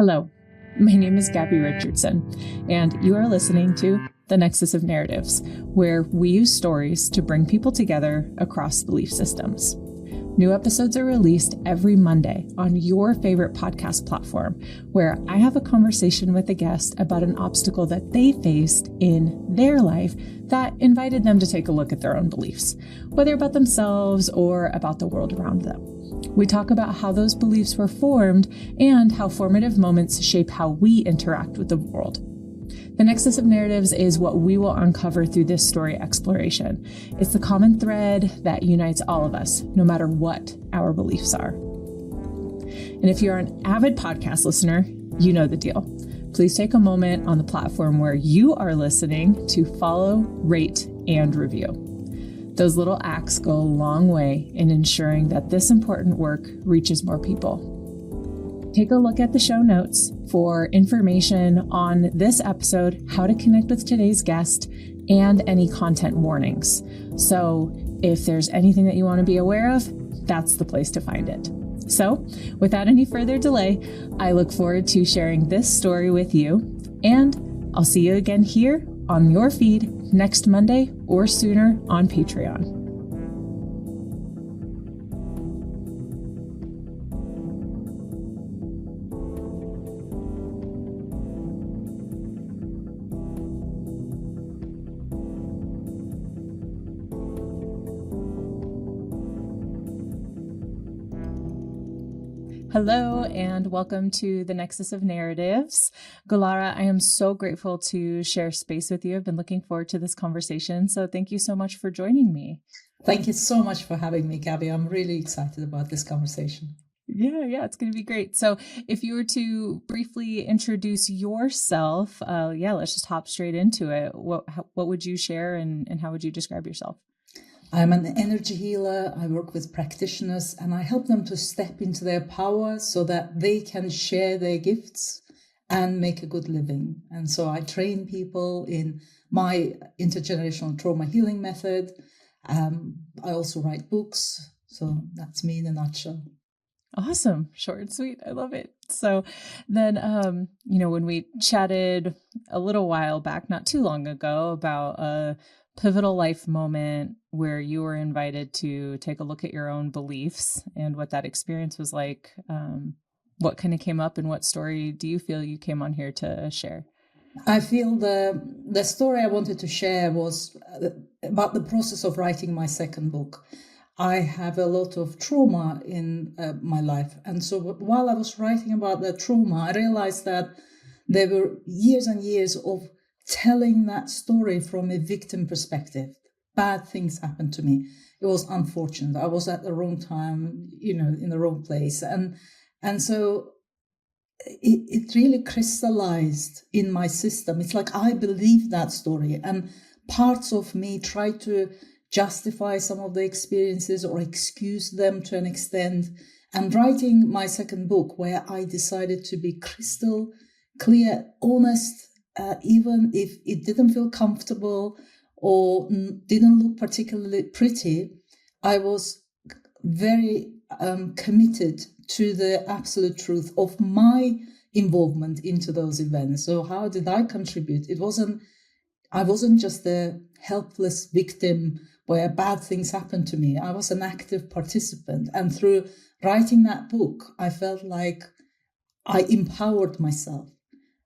Hello, my name is Gabby Richardson, and you are listening to The Nexus of Narratives, where we use stories to bring people together across belief systems. New episodes are released every Monday on your favorite podcast platform, where I have a conversation with a guest about an obstacle that they faced in their life that invited them to take a look at their own beliefs, whether about themselves or about the world around them. We talk about how those beliefs were formed and how formative moments shape how we interact with the world. The Nexus of Narratives is what we will uncover through this story exploration. It's the common thread that unites all of us, no matter what our beliefs are. And if you're an avid podcast listener, you know the deal. Please take a moment on the platform where you are listening to follow, rate, and review. Those little acts go a long way in ensuring that this important work reaches more people. Take a look at the show notes for information on this episode, how to connect with today's guest, and any content warnings. So if there's anything that you want to be aware of, that's the place to find it. So without any further delay, I look forward to sharing this story with you, and I'll see you again here on your feed next Monday or sooner on Patreon. Hello, and welcome to the Nexus of Narratives. Gulara, I am so grateful to share space with you. I've been looking forward to this conversation, so thank you so much for joining me. Thank you so much for having me, Gabby. I'm really excited about this conversation. Yeah, it's going to be great. So if you were to briefly introduce yourself, let's just hop straight into it. What would you share and how would you describe yourself? I'm an energy healer. I work with practitioners and I help them to step into their power so that they can share their gifts and make a good living. And so I train people in my intergenerational trauma healing method. I also write books. So that's me in a nutshell. Awesome. Short and sweet. I love it. So then, when we chatted a little while back, not too long ago, about a pivotal life moment where you were invited to take a look at your own beliefs and what that experience was like, what kind of came up and what story do you feel you came on here to share? I feel the story I wanted to share was about the process of writing my second book. I have a lot of trauma in my life. And so while I was writing about that trauma, I realized that there were years and years of telling that story from a victim perspective. Bad things happened to me. It was unfortunate. I was at the wrong time, in the wrong place. And so it really crystallized in my system. It's like I believed that story, and parts of me tried to justify some of the experiences or excuse them to an extent. And writing my second book, where I decided to be crystal clear, honest, even if it didn't feel comfortable or didn't look particularly pretty, I was very committed to the absolute truth of my involvement into those events. So how did I contribute? I wasn't just a helpless victim where bad things happened to me. I was an active participant. And through writing that book, I felt like I empowered myself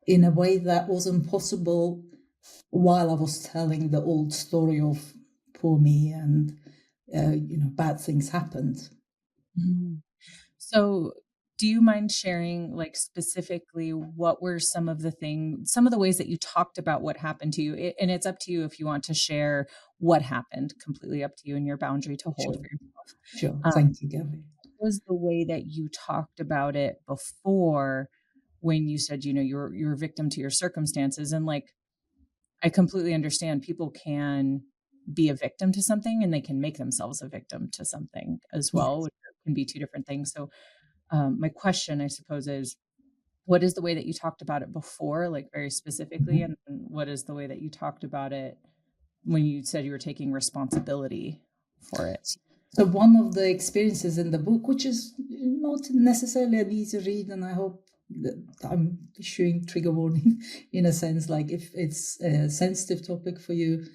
in a way that wasn't possible while I was telling the old story of poor me and, bad things happened. Mm-hmm. So do you mind sharing, like, specifically what were some of the ways that you talked about what happened to you? And it's up to you if you want to share what happened, completely up to you and your boundary to hold for yourself. Sure. Thank you, Gabby. What was the way that you talked about it before, when you said, you're a victim to your circumstances? And like, I completely understand people can be a victim to something and they can make themselves a victim to something as well, which can be two different things. So my question, I suppose, is what is the way that you talked about it before, like very specifically, and what is the way that you talked about it when you said you were taking responsibility for it? So one of the experiences in the book, which is not necessarily an easy read, and I hope I'm issuing trigger warning in a sense, like if it's a sensitive topic for you,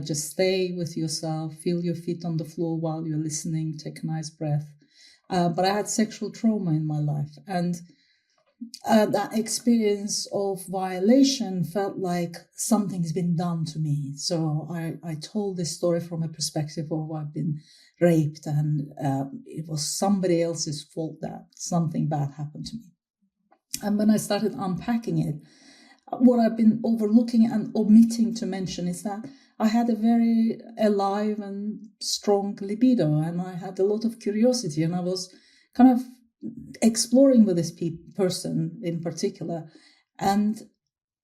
just stay with yourself, feel your feet on the floor while you're listening, take a nice breath. But I had sexual trauma in my life, and that experience of violation felt like something's been done to me. So I told this story from a perspective of I've been raped, and it was somebody else's fault that something bad happened to me. And when I started unpacking it, what I've been overlooking and omitting to mention is that I had a very alive and strong libido, and I had a lot of curiosity, and I was kind of exploring with this person in particular. And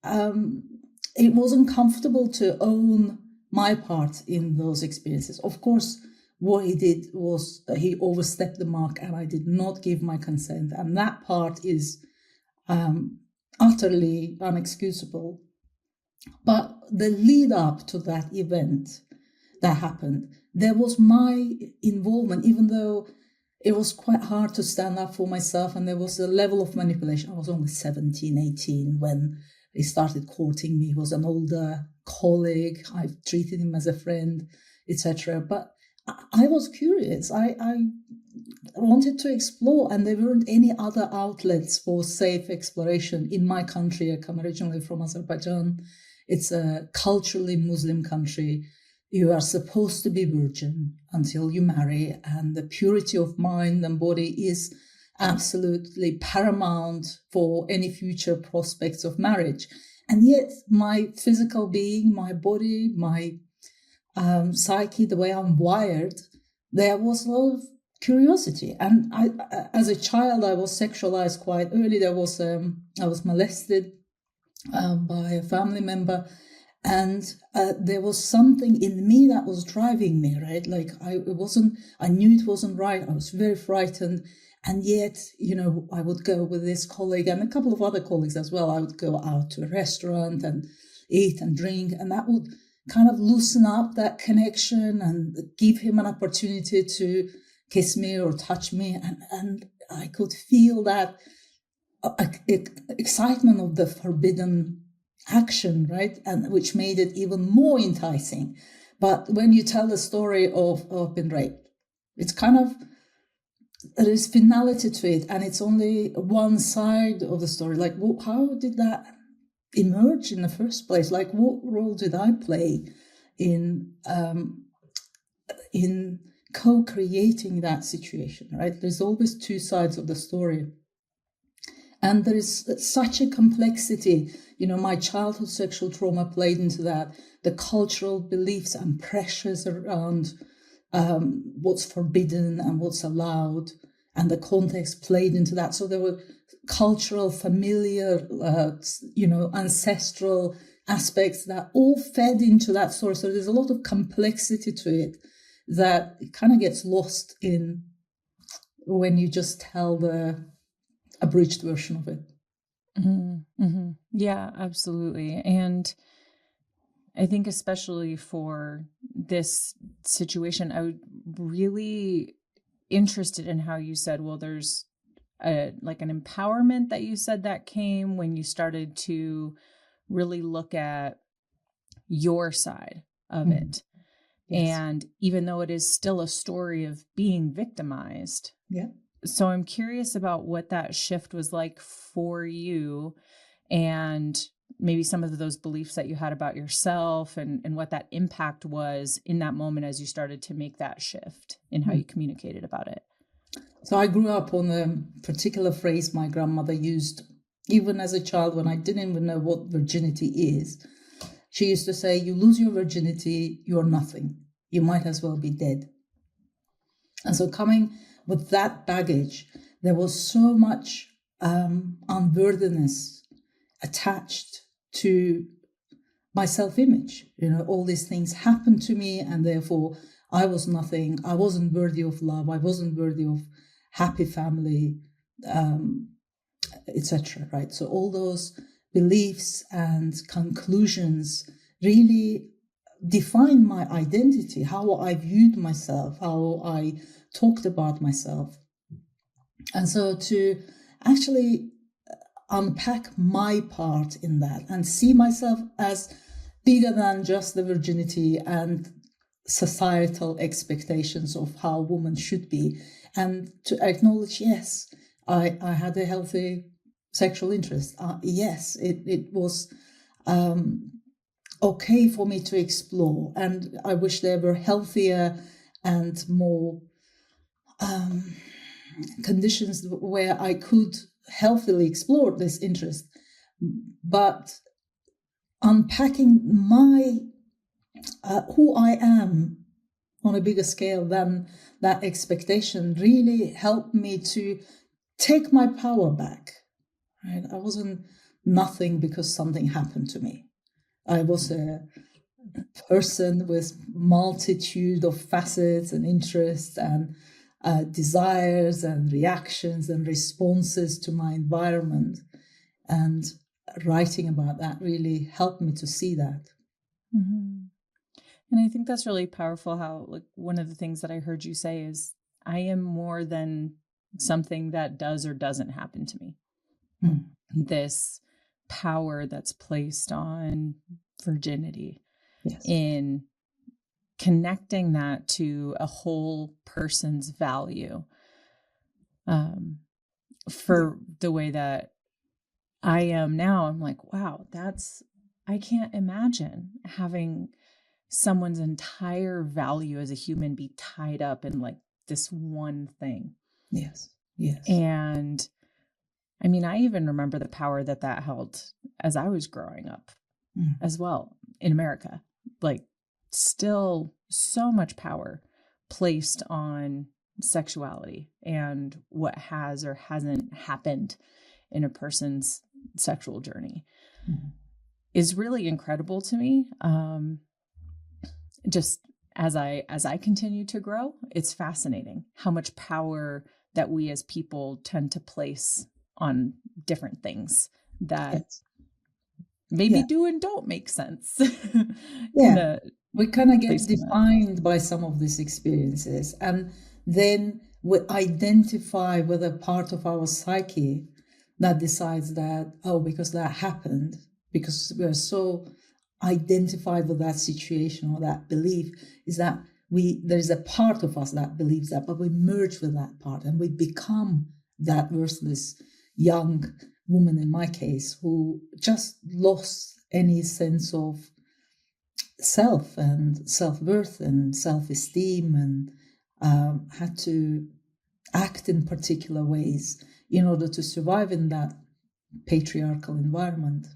it wasn't comfortable to own my part in those experiences. Of course, what he did was he overstepped the mark, and I did not give my consent. And that part is utterly unexcusable. But the lead up to that event that happened, there was my involvement, even though it was quite hard to stand up for myself, and there was a level of manipulation. I was only 17, 18 when he started courting me. He was an older colleague. I treated him as a friend, etc. But I was curious. I wanted to explore, and there weren't any other outlets for safe exploration in my country. I come originally from Azerbaijan. It's a culturally Muslim country. You are supposed to be virgin until you marry, and the purity of mind and body is absolutely paramount for any future prospects of marriage. And yet my physical being, my body, my psyche, the way I'm wired, there was a lot of curiosity. And I, as a child, I was sexualized quite early. I was molested by a family member. And there was something in me that was driving me, right? Like I knew it wasn't right. I was very frightened. And yet, I would go with this colleague and a couple of other colleagues as well. I would go out to a restaurant and eat and drink, and that would kind of loosen up that connection and give him an opportunity to kiss me or touch me. And I could feel that excitement of the forbidden action, right? And which made it even more enticing. But when you tell the story of being raped, it's kind of, there is finality to it, and it's only one side of the story. Like, how did that emerge in the first place? Like, what role did I play in co-creating that situation, right? There's always two sides of the story. And there is such a complexity. My childhood sexual trauma played into that. The cultural beliefs and pressures around what's forbidden and what's allowed, and the context played into that. So there were cultural, familiar, ancestral aspects that all fed into that story. So there's a lot of complexity to it that kind of gets lost in when you just tell the abridged version of it. Mm-hmm. Mm-hmm. Yeah, absolutely. And I think especially for this situation, I would really interested in how you said, well, there's an empowerment that you said that came when you started to really look at your side of it. Yes. And even though it is still a story of being victimized. Yeah. So I'm curious about what that shift was like for you, and maybe some of those beliefs that you had about yourself, and what that impact was in that moment as you started to make that shift in how you communicated about it. So I grew up on a particular phrase my grandmother used, even as a child, when I didn't even know what virginity is. She used to say, you lose your virginity, you're nothing. You might as well be dead. And so coming with that baggage, there was so much unworthiness attached to my self-image. All these things happened to me, and therefore I was nothing. I wasn't worthy of love. I wasn't worthy of happy family, etc. Right? So all those beliefs and conclusions really defined my identity, how I viewed myself, how I talked about myself. And so to actually unpack my part in that and see myself as bigger than just the virginity and societal expectations of how women should be, and to acknowledge, yes, I had a healthy sexual interest. Yes, it was okay for me to explore, and I wish there were healthier and more conditions where I could healthily explore this interest. But unpacking my who I am on a bigger scale than that expectation really helped me to take my power back. Right? I wasn't nothing because something happened to me. I was a person with multitude of facets and interests and desires and reactions and responses to my environment. And writing about that really helped me to see that. Mm-hmm. And I think that's really powerful how, like, one of the things that I heard you say is, I am more than something that does or doesn't happen to me. This power that's placed on virginity, yes, in connecting that to a whole person's value, for the way that I am now. I'm like, wow, I can't imagine having someone's entire value as a human be tied up in like this one thing. Yes. Yes. And I mean, I even remember the power that held as I was growing up as well in America. Like, still so much power placed on sexuality and what has or hasn't happened in a person's sexual journey is really incredible to me. Just as I continue to grow, it's fascinating how much power that we as people tend to place on different things that maybe do and don't make sense. We kind of get defined by some of these experiences, and then we identify with a part of our psyche that decides that, oh, because that happened, because we're so identified with that situation or that belief, is that there's a part of us that believes that, but we merge with that part and we become that worthless young woman, in my case, who just lost any sense of self and self-worth and self-esteem, and had to act in particular ways in order to survive in that patriarchal environment.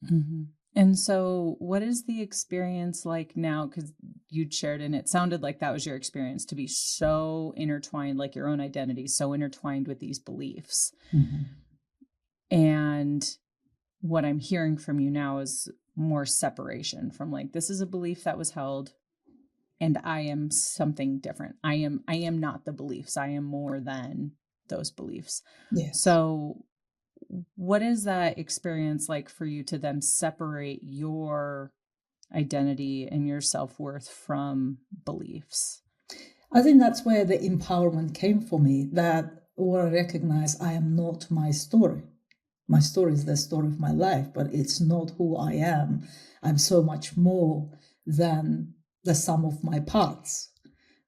Mm-hmm. And so what is the experience like now? Because you'd shared, and it sounded like that was your experience, to be so intertwined, like your own identity, so intertwined with these beliefs. And what I'm hearing from you now is more separation from, like, this is a belief that was held and I am something different. I am not the beliefs. I am more than those beliefs. Yes. So what is that experience like for you to then separate your identity and your self-worth from beliefs? I think that's where the empowerment came for me, that or I recognize I am not my story. My story is the story of my life, but it's not who I am. I'm so much more than the sum of my parts,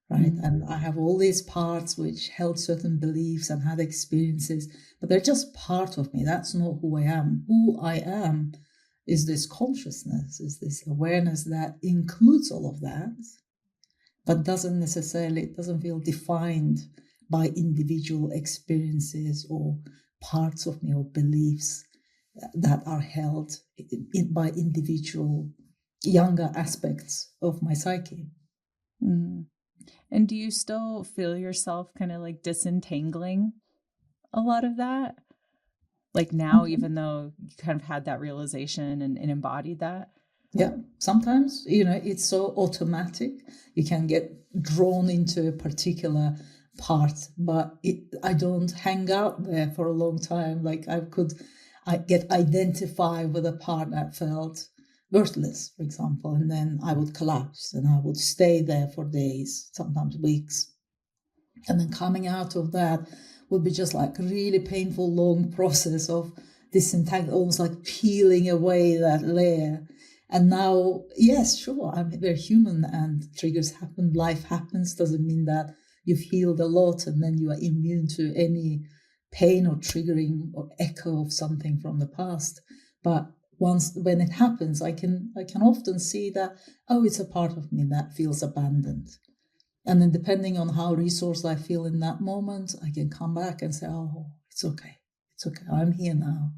right? And I have all these parts which held certain beliefs and had experiences, but they're just part of me. That's not who I am. Who I am is this consciousness, is this awareness that includes all of that, but doesn't feel defined by individual experiences or parts of me or beliefs that are held by individual younger aspects of my psyche. And do you still feel yourself kind of like disentangling a lot of that? Like now, even though you kind of had that realization and embodied that? Yeah, sometimes, it's so automatic. You can get drawn into a particular part, but I don't hang out there for a long time. Like I get identified with a part that felt worthless, for example, and then I would collapse and I would stay there for days, sometimes weeks. And then coming out of that would be just like really painful, long process of disentangling, almost like peeling away that layer. And now, yes, sure, we're human and triggers happen, life happens. Doesn't mean that you've healed a lot and then you are immune to any pain or triggering or echo of something from the past. But when it happens, I can often see that, oh, it's a part of me that feels abandoned. And then depending on how resourced I feel in that moment, I can come back and say, oh, it's okay. It's okay. I'm here now.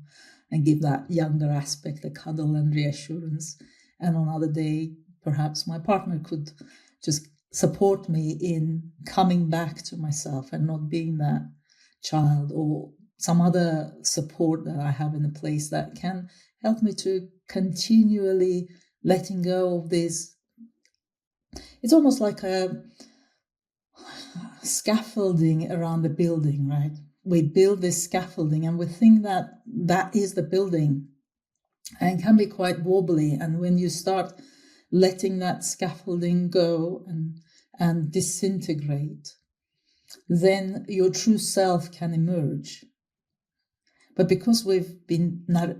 And give that younger aspect a cuddle and reassurance. And on another day, perhaps my partner could just support me in coming back to myself and not being that child, or some other support that I have in a place that can help me to continually letting go of this. It's almost like a scaffolding around the building, right? We build this scaffolding and we think that that is the building, and can be quite wobbly. And when you start letting that scaffolding go and disintegrate, then your true self can emerge. But because we've been not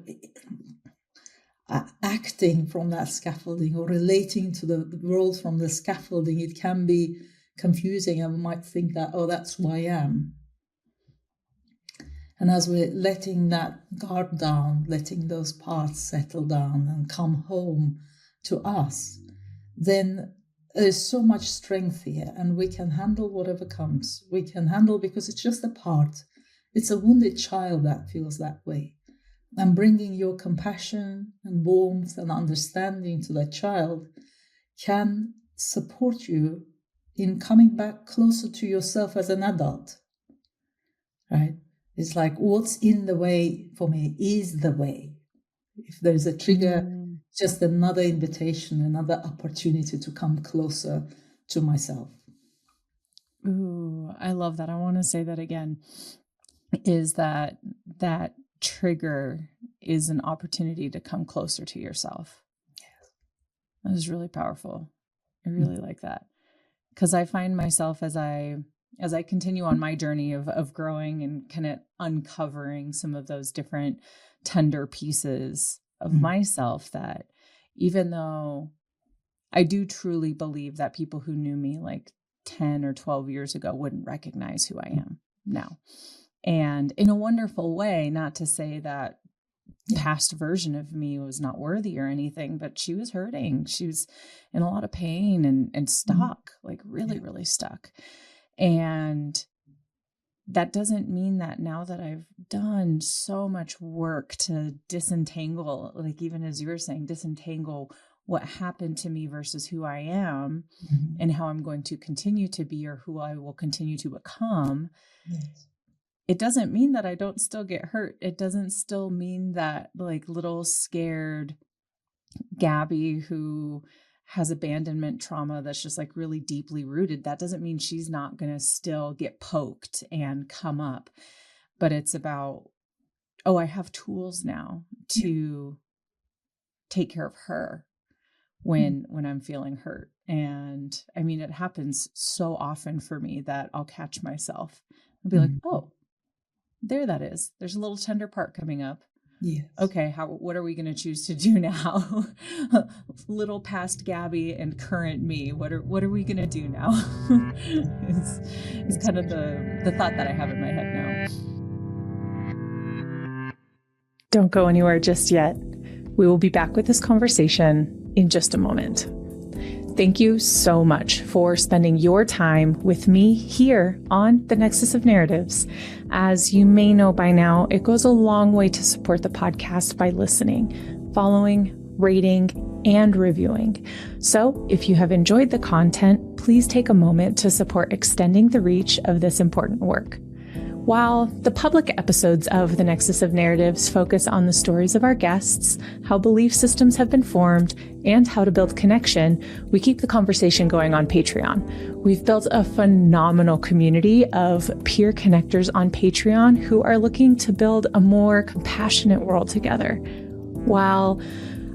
acting from that scaffolding or relating to the world from the scaffolding, it can be confusing, and we might think that, oh, that's who I am. And as we're letting that guard down, letting those parts settle down and come home to us, then there's so much strength here, and we can handle whatever comes. We can handle, because it's just a part. It's a wounded child that feels that way. And bringing your compassion and warmth and understanding to that child can support you in coming back closer to yourself as an adult, right? It's like, what's in the way for me is the way. If there's a trigger, just another invitation, another opportunity to come closer to myself. Ooh, I love that. I want to say that again, is that trigger is an opportunity to come closer to yourself. Yes. That is really powerful. I really like that, because I find myself as I continue on my journey of growing and kind of uncovering some of those different tender pieces of myself, that even though I do truly believe that people who knew me like 10 or 12 years ago wouldn't recognize who I am now. And in a wonderful way, not to say that past version of me was not worthy or anything, but she was hurting. She was in a lot of pain and stuck, like really, really stuck. And that doesn't mean that now that I've done so much work to disentangle, like even as you were saying, disentangle what happened to me versus who I am and how I'm going to continue to be, or who I will continue to become. Yes. It doesn't mean that I don't still get hurt. It doesn't still mean that like little scared Gabby who has abandonment trauma that's just like really deeply rooted, that doesn't mean she's not going to still get poked and come up. But it's about, oh, I have tools now to take care of her when I'm feeling hurt. And I mean, it happens so often for me that I'll catch myself and be like, oh, there that is. There's a little tender part coming up. Yes. Okay, what are we going to choose to do now? Little past Gabby and current me. What are we going to do now? It's kind of the thought that I have in my head now. Don't go anywhere just yet. We will be back with this conversation in just a moment. Thank you so much for spending your time with me here on the Nexus of Narratives. As you may know by now, it goes a long way to support the podcast by listening, following, rating, and reviewing. So if you have enjoyed the content, please take a moment to support extending the reach of this important work. While the public episodes of the Nexus of Narratives focus on the stories of our guests, how belief systems have been formed, and how to build connection, we keep the conversation going on Patreon. We've built a phenomenal community of peer connectors on Patreon who are looking to build a more compassionate world together. While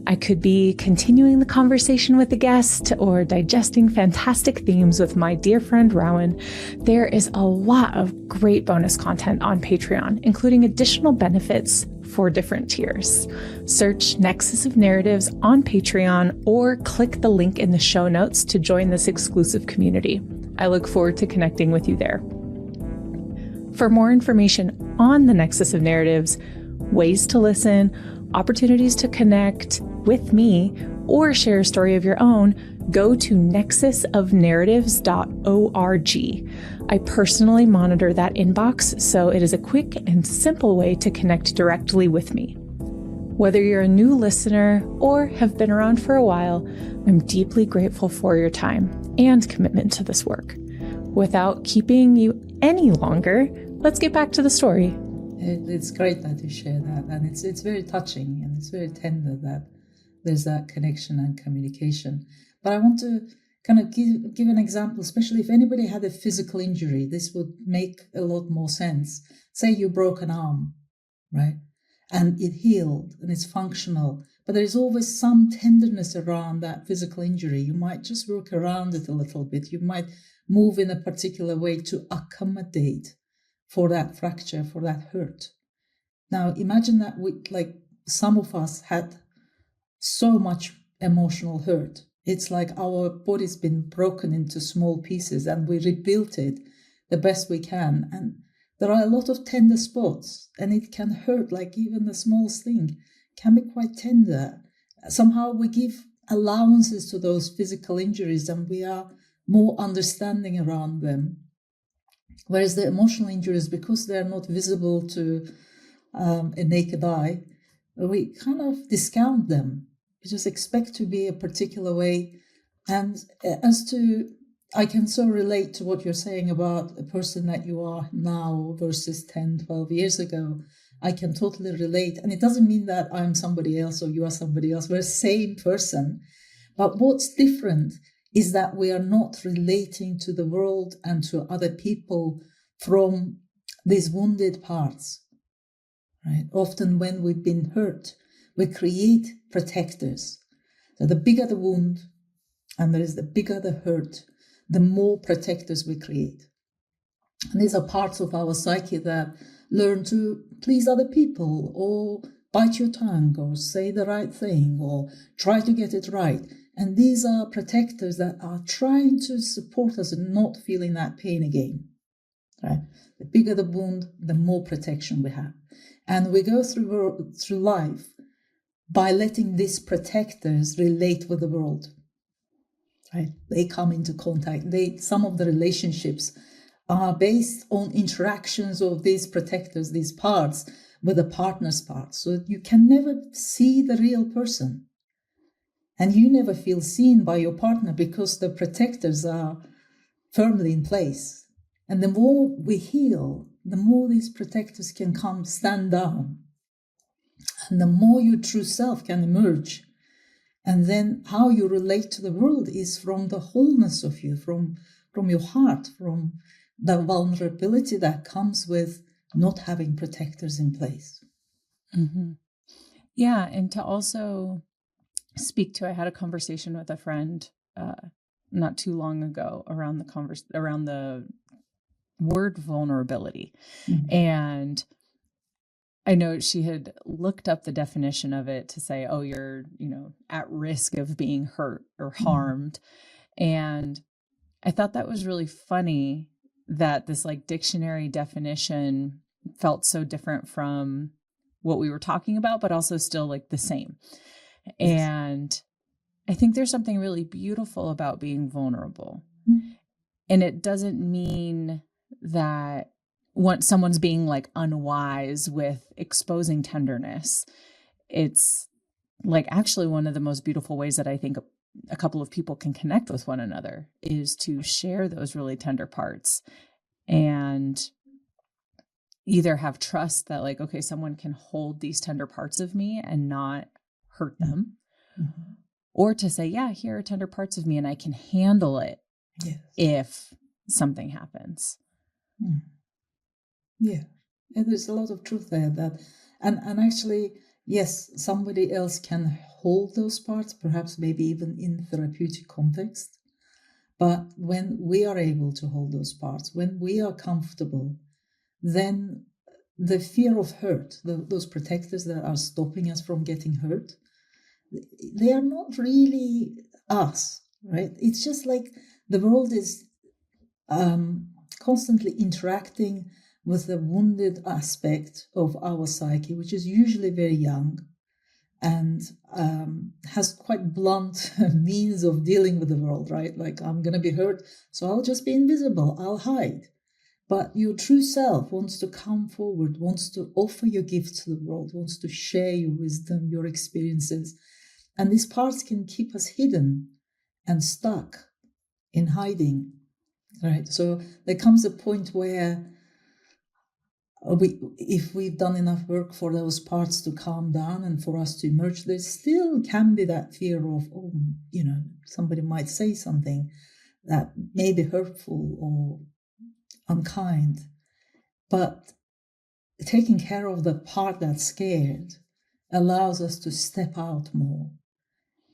I could be continuing the conversation with a guest or digesting fantastic themes with my dear friend Rowan. There is a lot of great bonus content on Patreon, including additional benefits for different tiers. Search Nexus of Narratives on Patreon or click the link in the show notes to join this exclusive community. I look forward to connecting with you there. For more information on the Nexus of Narratives, ways to listen, opportunities to connect with me, or share a story of your own, go to nexusofnarratives.org. I personally monitor that inbox, so it is a quick and simple way to connect directly with me. Whether you're a new listener or have been around for a while, I'm deeply grateful for your time and commitment to this work. Without keeping you any longer, let's get back to the story. It's great that you share that, and it's very touching and it's very tender that there's that connection and communication. But I want to kind of give an example, especially if anybody had a physical injury. This would make a lot more sense. Say you broke an arm, right? And it healed and it's functional, but there is always some tenderness around that physical injury. You might just work around it a little bit. You might move in a particular way to accommodate for that fracture, for that hurt. Now, imagine that some of us had so much emotional hurt. It's like our body's been broken into small pieces and we rebuilt it the best we can. And there are a lot of tender spots and it can hurt, like even the smallest thing can be quite tender. Somehow we give allowances to those physical injuries and we are more understanding around them. Whereas the emotional injuries, because they're not visible to a naked eye, we kind of discount them. We just expect to be a particular way. And I can so relate to what you're saying about a person that you are now versus 10, 12 years ago. I can totally relate. And it doesn't mean that I'm somebody else or you are somebody else. We're the same person. But what's different is that we are not relating to the world and to other people from these wounded parts, right? Often when we've been hurt, we create protectors. So the bigger the wound, and the bigger the hurt, the more protectors we create. And these are parts of our psyche that learn to please other people or bite your tongue or say the right thing or try to get it right. And these are protectors that are trying to support us in not feeling that pain again, right? The bigger the wound, the more protection we have. And we go through life by letting these protectors relate with the world, right? They come into contact. Some of the relationships are based on interactions of these protectors, these parts, with the partner's parts. So you can never see the real person. And you never feel seen by your partner because the protectors are firmly in place. And the more we heal, the more these protectors can come stand down. And the more your true self can emerge. And then how you relate to the world is from the wholeness of you, from your heart, from the vulnerability that comes with not having protectors in place. Mm-hmm. Yeah, and to also I had a conversation with a friend not too long ago around the word vulnerability. Mm-hmm. And I know she had looked up the definition of it to say, oh, you're, at risk of being hurt or harmed. Mm-hmm. And I thought that was really funny that this dictionary definition felt so different from what we were talking about, but also still the same. Yes. And I think there's something really beautiful about being vulnerable. Mm-hmm. And it doesn't mean that once someone's being unwise with exposing tenderness. It's actually one of the most beautiful ways that I think a couple of people can connect with one another is to share those really tender parts and either have trust that okay, someone can hold these tender parts of me and not hurt them. Mm-hmm. Or to say, yeah, here are tender parts of me and I can handle it. Yes. If something happens. Yeah. And there's a lot of truth there and actually yes, somebody else can hold those parts, perhaps maybe even in therapeutic context. But when we are able to hold those parts, when we are comfortable, then the fear of hurt, those protectors that are stopping us from getting hurt, they are not really us, right? It's just like the world is constantly interacting with the wounded aspect of our psyche, which is usually very young and has quite blunt means of dealing with the world, right? Like, I'm going to be hurt, so I'll just be invisible, I'll hide. But your true self wants to come forward, wants to offer your gifts to the world, wants to share your wisdom, your experiences. And these parts can keep us hidden and stuck in hiding, right? So there comes a point where if we've done enough work for those parts to calm down and for us to emerge, there still can be that fear of, somebody might say something that may be hurtful or unkind. But taking care of the part that's scared allows us to step out more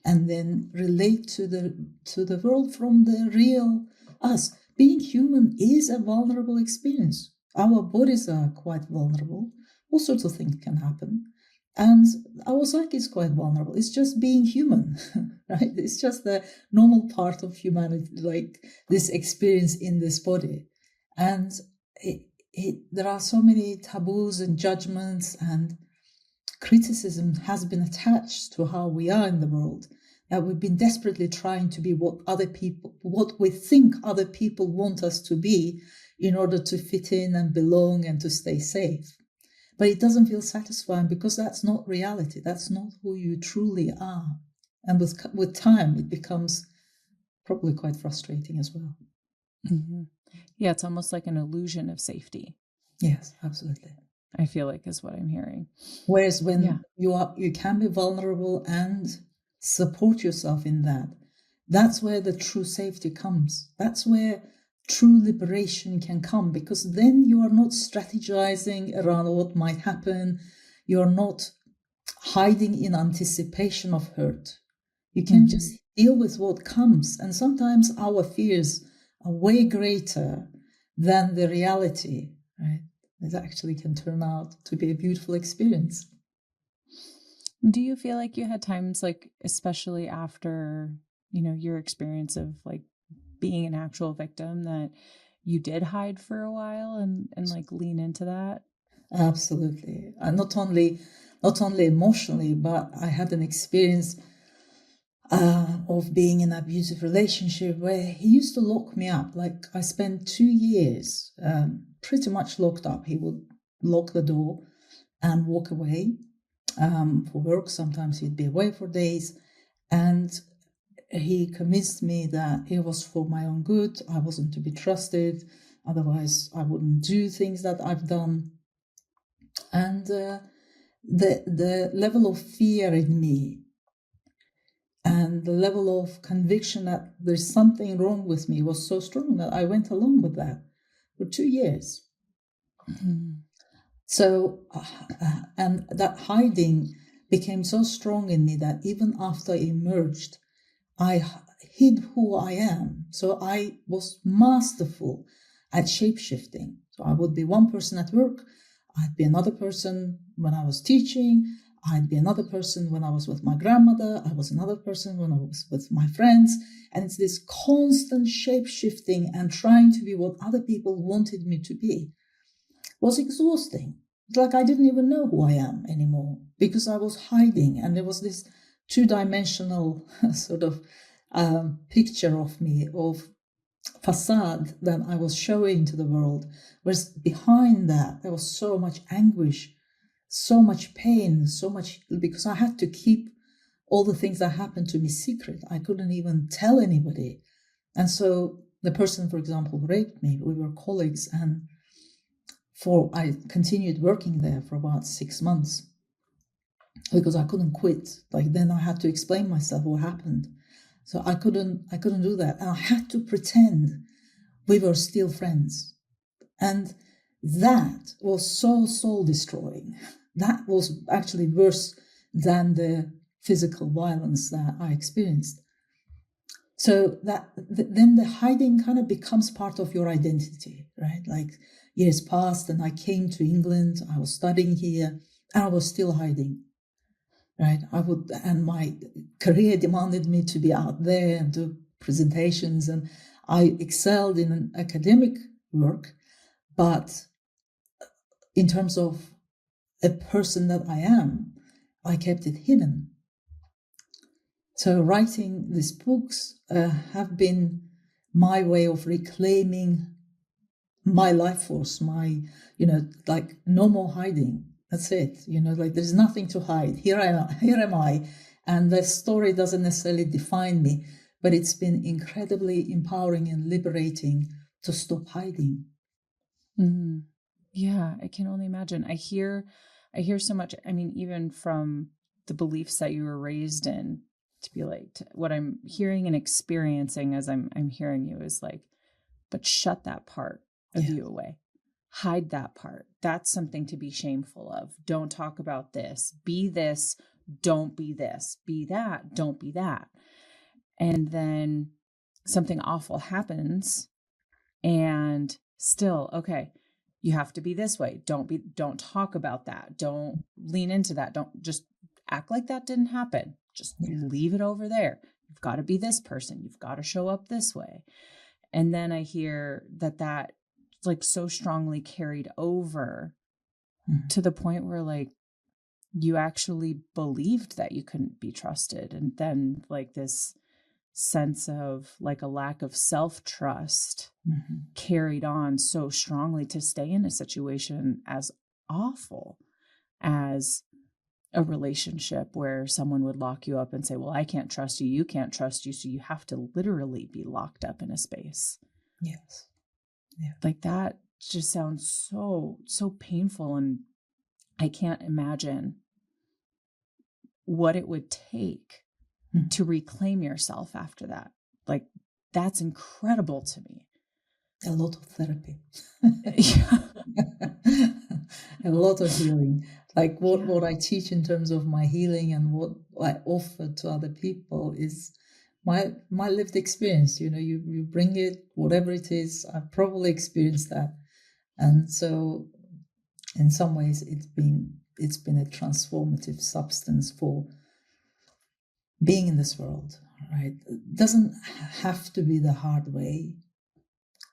and then relate to the world from the real us. Being human is a vulnerable experience. Our bodies are quite vulnerable. All sorts of things can happen. And our psyche is quite vulnerable. It's just being human, right? It's just the normal part of humanity, like this experience in this body. And there are so many taboos and judgments and criticism has been attached to how we are in the world, that we've been desperately trying to be what we think other people want us to be in order to fit in and belong and to stay safe. But it doesn't feel satisfying because that's not reality. That's not who you truly are. And with time, it becomes probably quite frustrating as well. Mm-hmm. Yeah, it's almost like an illusion of safety. Yes, absolutely. I feel like is what I'm hearing. Whereas when you can be vulnerable and support yourself in that, that's where the true safety comes. That's where true liberation can come, because then you are not strategizing around what might happen. You're not hiding in anticipation of hurt. You can just deal with what comes. And sometimes our fears are way greater than the reality, right? It actually can turn out to be a beautiful experience. Do you feel like you had times, like, especially after, your experience of like being an actual victim, that you did hide for a while and like lean into that? Absolutely. And not only emotionally, but I had an experience of being in an abusive relationship where he used to lock me up. Like, I spent 2 years pretty much locked up. He would lock the door and walk away for work. Sometimes he'd be away for days. And he convinced me that it was for my own good. I wasn't to be trusted. Otherwise, I wouldn't do things that I've done. And the level of fear in me and the level of conviction that there's something wrong with me was so strong that I went along with that for 2 years. Mm-hmm. So, and that hiding became so strong in me that even after I emerged, I hid who I am. So I was masterful at shape-shifting. So I would be one person at work, I'd be another person when I was teaching, I'd be another person when I was with my grandmother, I was another person when I was with my friends. And it's this constant shape-shifting and trying to be what other people wanted me to be. It was exhausting. It's like I didn't even know who I am anymore because I was hiding, and there was this two-dimensional sort of picture of me, of facade that I was showing to the world, whereas behind that there was so much anguish, so much pain, so much, because I had to keep all the things that happened to me secret. I couldn't even tell anybody. And so the person, for example, who raped me, we were colleagues, and I continued working there for about 6 months because I couldn't quit. Like, then I had to explain myself what happened. So I couldn't do that. And I had to pretend we were still friends. And that was so soul destroying. That was actually worse than the physical violence that I experienced. So that then the hiding kind of becomes part of your identity, right? Like years passed and I came to England, I was studying here, and I was still hiding, right? And my career demanded me to be out there and do presentations, and I excelled in an academic work, but in terms of a person that I am, I kept it hidden. So writing these books have been my way of reclaiming my life force, like no more hiding. That's it. Like there's nothing to hide. Here am I. And the story doesn't necessarily define me, but it's been incredibly empowering and liberating to stop hiding. Mm-hmm. Yeah, I can only imagine. I hear so much. I mean, even from the beliefs that you were raised in, to be like, what I'm hearing and experiencing as I'm hearing you is like, but shut that part of you away. Hide that part. That's something to be shameful of. Don't talk about this. Be this. Don't be this. Be that. Don't be that. And then something awful happens and still, okay, you have to be this way. Don't talk about that. Don't lean into that. Don't just act like that didn't happen. Just leave it over there. You've got to be this person. You've got to show up this way. And then I hear that like so strongly carried over to the point where like you actually believed that you couldn't be trusted. And then like this sense of like a lack of self-trust carried on so strongly to stay in a situation as awful as a relationship where someone would lock you up and say, well, I can't trust you. You can't trust you. So you have to literally be locked up in a space. Yes. Yeah. Like that just sounds so painful. And I can't imagine what it would take to reclaim yourself after that. Like that's incredible to me. A lot of therapy. A lot of healing. Like what I teach in terms of my healing and what I offer to other people is my lived experience. You bring it, whatever it is. I've probably experienced that, and so in some ways it's been a transformative substance for being in this world. Right? It doesn't have to be the hard way,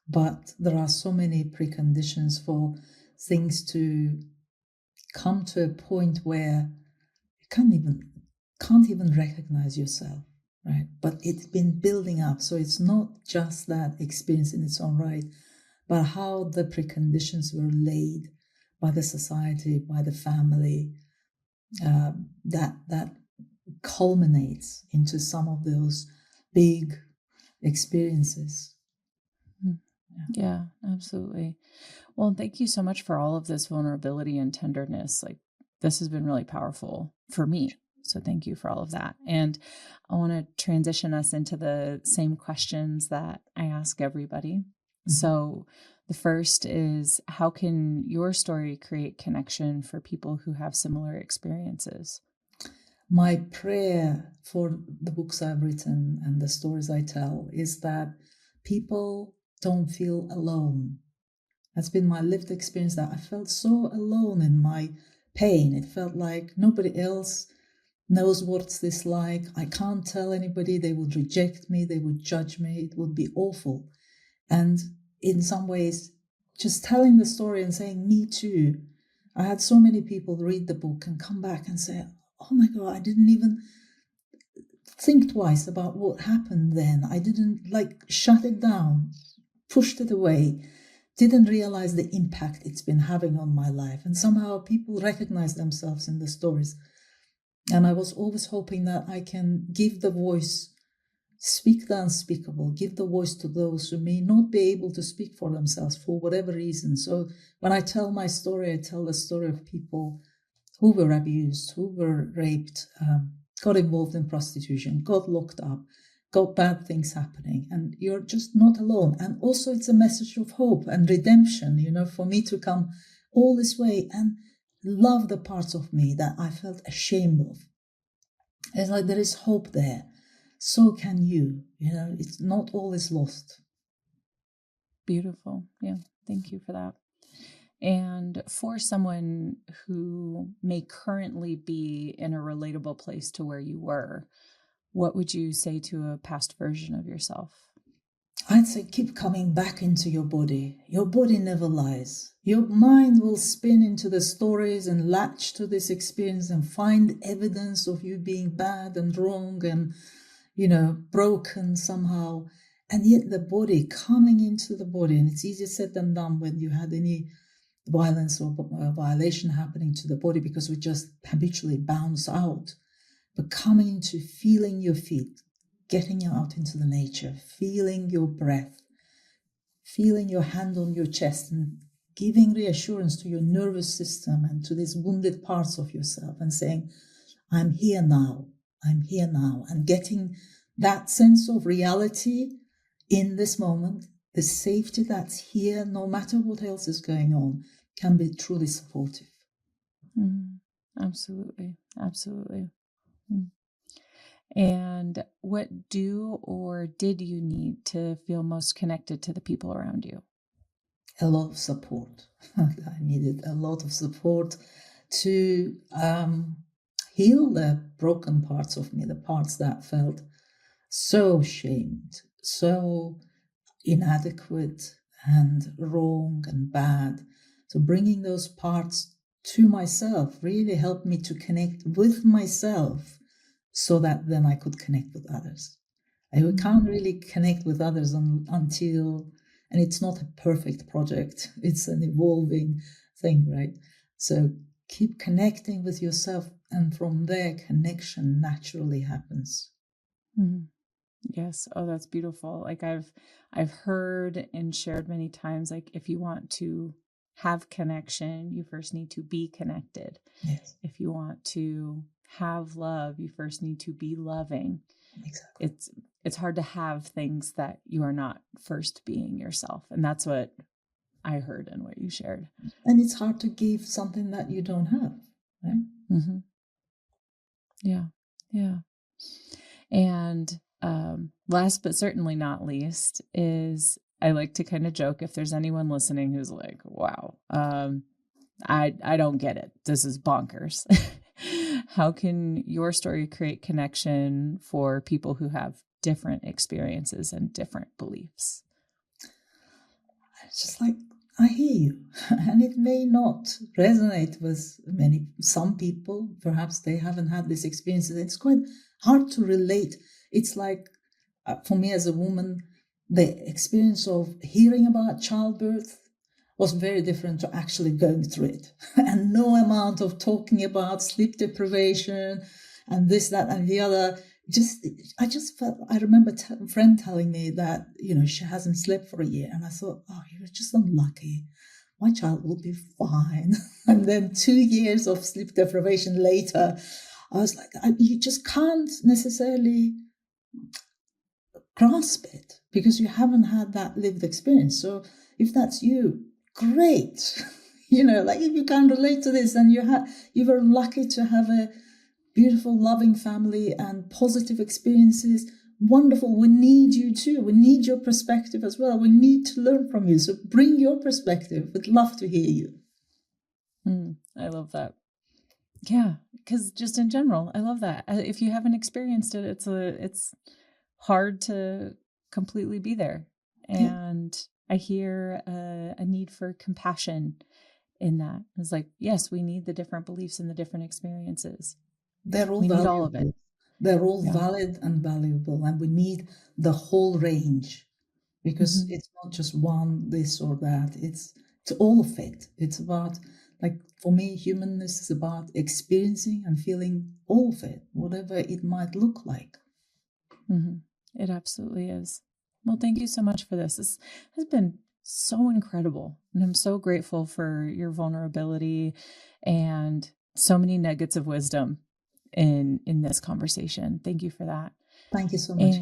but there are so many preconditions for things to come to a point where you can't even recognize yourself, right? But it's been building up. So it's not just that experience in its own right, but how the preconditions were laid by the society, by the family, that culminates into some of those big experiences. Yeah, absolutely. Well, thank you so much for all of this vulnerability and tenderness. Like this has been really powerful for me. So thank you for all of that. And I want to transition us into the same questions that I ask everybody. So the first is, how can your story create connection for people who have similar experiences? My prayer for the books I've written and the stories I tell is that people don't feel alone. That's been my lived experience, that I felt so alone in my pain. It felt like nobody else knows what's this like. I can't tell anybody. They would reject me. They would judge me. It would be awful. And in some ways, just telling the story and saying, me too. I had so many people read the book and come back and say, oh my God, I didn't even think twice about what happened then. I didn't shut it down, pushed it away, didn't realize the impact it's been having on my life. And somehow people recognize themselves in the stories. And I was always hoping that I can give the voice, speak the unspeakable, give the voice to those who may not be able to speak for themselves for whatever reason. So when I tell my story, I tell the story of people who were abused, who were raped, got involved in prostitution, got locked up, got bad things happening, and you're just not alone. And also it's a message of hope and redemption, for me to come all this way and love the parts of me that I felt ashamed of, It's like there is hope there. So can you. It's not all is lost. Beautiful. Yeah. Thank you for that. And for someone who may currently be in a relatable place to where you were, what would you say to a past version of yourself? I'd say keep coming back into your body. Your body never lies. Your mind will spin into the stories and latch to this experience and find evidence of you being bad and wrong and, broken somehow. And yet the body, coming into the body, and it's easier said than done when you had any violence or violation happening to the body because we just habitually bounce out. But coming into feeling your feet, getting out into the nature, feeling your breath, feeling your hand on your chest, and giving reassurance to your nervous system and to these wounded parts of yourself and saying, I'm here now, and getting that sense of reality in this moment, the safety that's here, no matter what else is going on, can be truly supportive. Absolutely. Absolutely. And what do or did you need to feel most connected to the people around you? A lot of support. I needed a lot of support to heal the broken parts of me, the parts that felt so shamed, so inadequate and wrong and bad. So bringing those parts to myself really helped me to connect with myself so that then I could connect with others. I can't really connect with others until, and it's not a perfect project, it's an evolving thing, right? So keep connecting with yourself, and from there, connection naturally happens. Yes. Oh, that's beautiful. Like I've heard and shared many times, like if you want to have connection, you first need to be connected. Yes. If you want to have love, you first need to be loving. Exactly. It's hard to have things that you are not first being yourself. And that's what I heard in what you shared. And it's hard to give something that you don't have, right? Mm-hmm. Yeah. Yeah. And last but certainly not least is I like to kind of joke if there's anyone listening who's like, wow, I don't get it. This is bonkers. How can your story create connection for people who have different experiences and different beliefs? It's just like, I hear you. And it may not resonate with some people. Perhaps they haven't had this experience. It's quite hard to relate. It's like, for me as a woman, the experience of hearing about childbirth was very different to actually going through it. And no amount of talking about sleep deprivation and this, that, and the other. I just felt, I remember a friend telling me that, she hasn't slept for a year. And I thought, oh, you're just unlucky. My child will be fine. And then 2 years of sleep deprivation later, I was like, you just can't necessarily grasp it because you haven't had that lived experience. So if that's you, great. Like if you can relate to this and you were lucky to have a beautiful, loving family and positive experiences, wonderful. We need you too. We need your perspective as well. We need to learn from you. So bring your perspective. We'd love to hear you. I love that. Yeah, because just in general, I love that. If you haven't experienced it, it's hard to completely be there. And I hear a need for compassion in that. It's like, yes, we need the different beliefs and the different experiences. They're all we valuable. Need all of it. They're all valid and valuable, and we need the whole range because it's not just one, this or that. It's all of it. It's about, like, for me, humanness is about experiencing and feeling all of it, whatever it might look like. It absolutely is. Well, thank you so much for this. This has been so incredible. And I'm so grateful for your vulnerability and so many nuggets of wisdom in this conversation. Thank you for that. Thank you so much.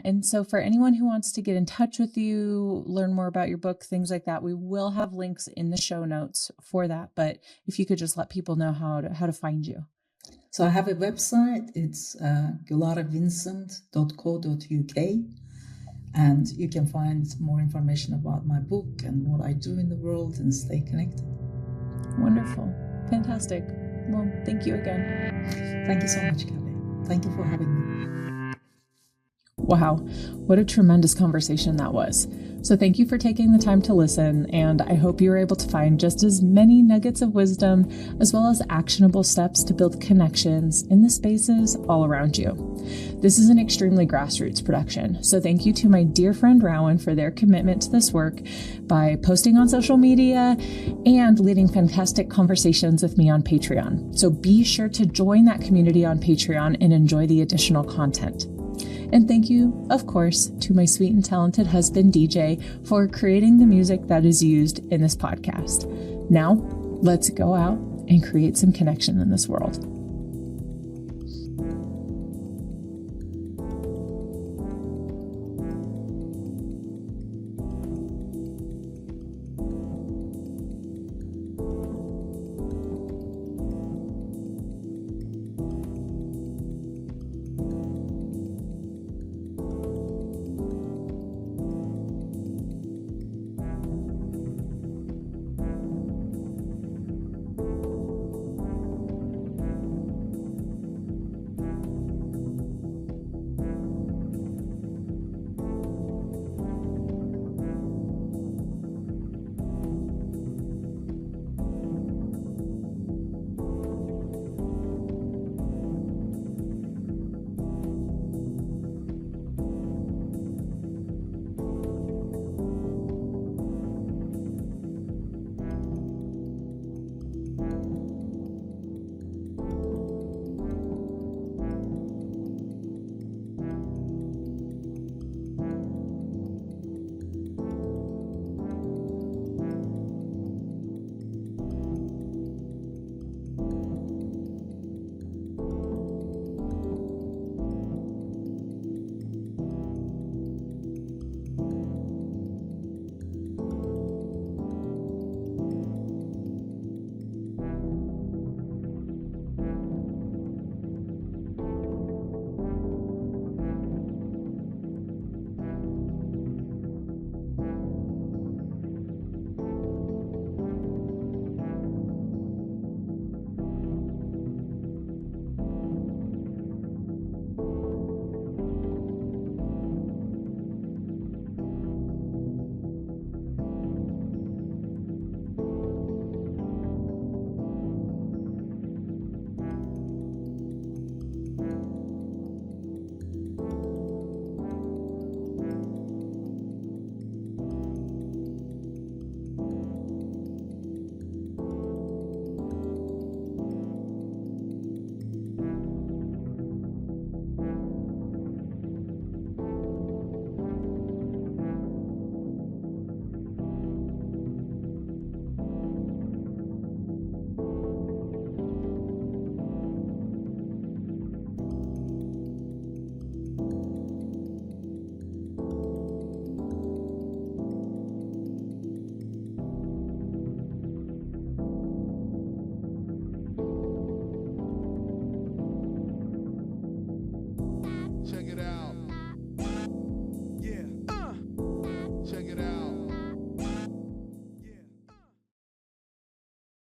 And so for anyone who wants to get in touch with you, learn more about your book, things like that, we will have links in the show notes for that. But if you could just let people know how to find you. So I have a website. It's gularavincent.co.uk, and you can find more information about my book and what I do in the world and stay connected. Wonderful. Fantastic. Well, thank you again. Thank you so much, Gabby. Thank you for having me. Wow, what a tremendous conversation that was. So thank you for taking the time to listen, and I hope you were able to find just as many nuggets of wisdom as well as actionable steps to build connections in the spaces all around you. This is an extremely grassroots production, so thank you to my dear friend Rowan for their commitment to this work by posting on social media and leading fantastic conversations with me on Patreon. So be sure to join that community on Patreon and enjoy the additional content. And thank you, of course, to my sweet and talented husband, DJ, for creating the music that is used in this podcast. Now, let's go out and create some connection in this world.